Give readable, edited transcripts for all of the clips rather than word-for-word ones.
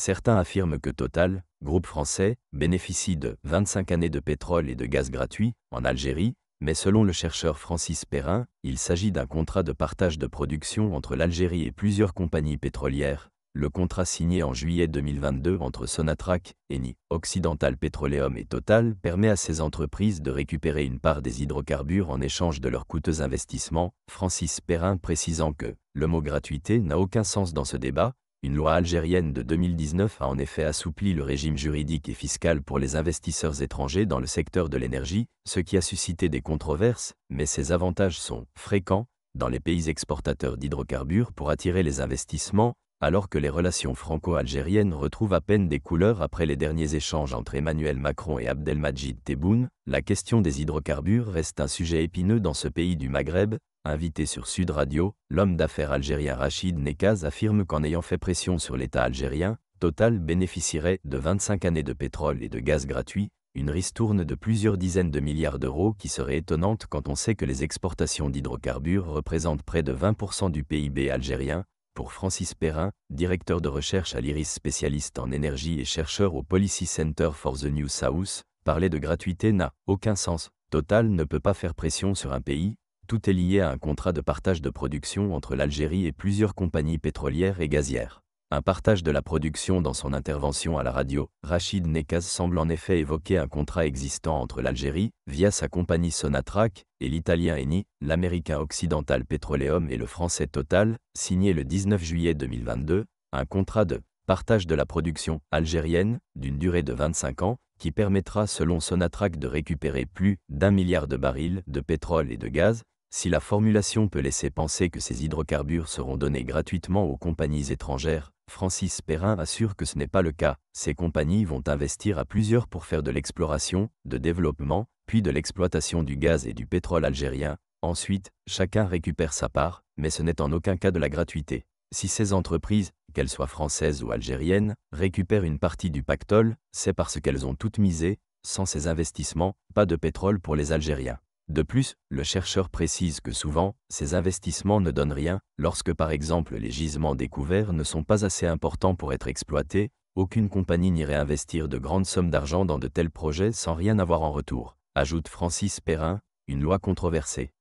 Certains affirment que Total, groupe français, bénéficie de 25 années de pétrole et de gaz gratuits en Algérie, mais selon le chercheur Francis Perrin, il s'agit d'un contrat de partage de production entre l'Algérie et plusieurs compagnies pétrolières. Le contrat signé en juillet 2022 entre Sonatrach, Eni, Occidental Petroleum et Total permet à ces entreprises de récupérer une part des hydrocarbures en échange de leurs coûteux investissements, Francis Perrin précisant que le mot gratuité n'a aucun sens dans ce débat. Une loi algérienne de 2019 a en effet assoupli le régime juridique et fiscal pour les investisseurs étrangers dans le secteur de l'énergie, ce qui a suscité des controverses, mais ces avantages sont fréquents dans les pays exportateurs d'hydrocarbures pour attirer les investissements, alors que les relations franco-algériennes retrouvent à peine des couleurs après les derniers échanges entre Emmanuel Macron et Abdelmadjid Tebboune. La question des hydrocarbures reste un sujet épineux dans ce pays du Maghreb. Invité sur Sud Radio, l'homme d'affaires algérien Rachid Nekaz affirme qu'en ayant fait pression sur l'État algérien, Total bénéficierait de 25 années de pétrole et de gaz gratuits, une ristourne de plusieurs dizaines de milliards d'euros qui serait étonnante quand on sait que les exportations d'hydrocarbures représentent près de 20% du PIB algérien. Pour Francis Perrin, directeur de recherche à l'IRIS spécialiste en énergie et chercheur au Policy Center for the New South, parler de gratuité n'a aucun sens. Total ne peut pas faire pression sur un pays. Tout est lié à un contrat de partage de production entre l'Algérie et plusieurs compagnies pétrolières et gazières. Un partage de la production dans son intervention à la radio, Rachid Nekaz semble en effet évoquer un contrat existant entre l'Algérie, via sa compagnie Sonatrach, et l'italien Eni, l'américain Occidental Petroleum et le français Total, signé le 19 juillet 2022, un contrat de partage de la production algérienne, d'une durée de 25 ans, qui permettra selon Sonatrach de récupérer plus d'1 milliard de barils de pétrole et de gaz. Si la formulation peut laisser penser que ces hydrocarbures seront donnés gratuitement aux compagnies étrangères, Francis Perrin assure que ce n'est pas le cas. Ces compagnies vont investir à plusieurs pour faire de l'exploration, de développement, puis de l'exploitation du gaz et du pétrole algérien. Ensuite, chacun récupère sa part, mais ce n'est en aucun cas de la gratuité. Si ces entreprises, qu'elles soient françaises ou algériennes, récupèrent une partie du pactole, c'est parce qu'elles ont toutes misé. Sans ces investissements, pas de pétrole pour les Algériens. De plus, le chercheur précise que souvent, ces investissements ne donnent rien, lorsque par exemple les gisements découverts ne sont pas assez importants pour être exploités, aucune compagnie n'irait investir de grandes sommes d'argent dans de tels projets sans rien avoir en retour, ajoute Francis Perrin, une loi controversée.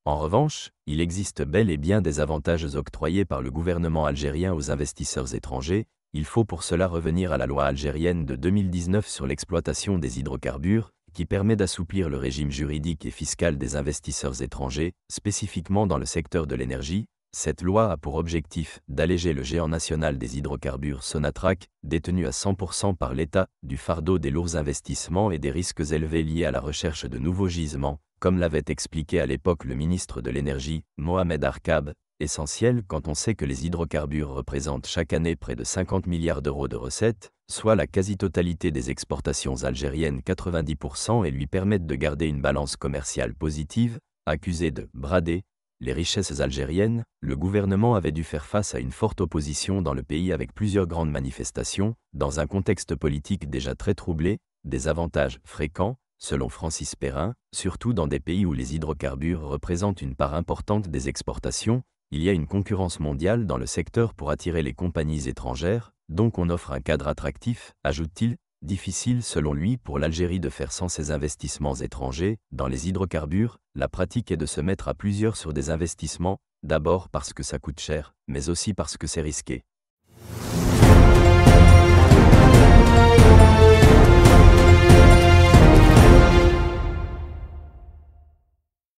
En revanche, il existe bel et bien des avantages octroyés par le gouvernement algérien aux investisseurs étrangers. Il faut pour cela revenir à la loi algérienne de 2019 sur l'exploitation des hydrocarbures, qui permet d'assouplir le régime juridique et fiscal des investisseurs étrangers, spécifiquement dans le secteur de l'énergie. Cette loi a pour objectif d'alléger le géant national des hydrocarbures Sonatrach, détenu à 100% par l'État, du fardeau des lourds investissements et des risques élevés liés à la recherche de nouveaux gisements, comme l'avait expliqué à l'époque le ministre de l'Énergie, Mohamed Arkab. Essentiel quand on sait que les hydrocarbures représentent chaque année près de 50 milliards d'euros de recettes, soit la quasi-totalité des exportations algériennes 90% et lui permettent de garder une balance commerciale positive. Accusé de brader les richesses algériennes, le gouvernement avait dû faire face à une forte opposition dans le pays avec plusieurs grandes manifestations, dans un contexte politique déjà très troublé, des avantages fréquents, selon Francis Perrin, surtout dans des pays où les hydrocarbures représentent une part importante des exportations. Il y a une concurrence mondiale dans le secteur pour attirer les compagnies étrangères, donc on offre un cadre attractif, ajoute-t-il. Difficile selon lui pour l'Algérie de faire sans ces investissements étrangers. Dans les hydrocarbures, la pratique est de se mettre à plusieurs sur des investissements, d'abord parce que ça coûte cher, mais aussi parce que c'est risqué.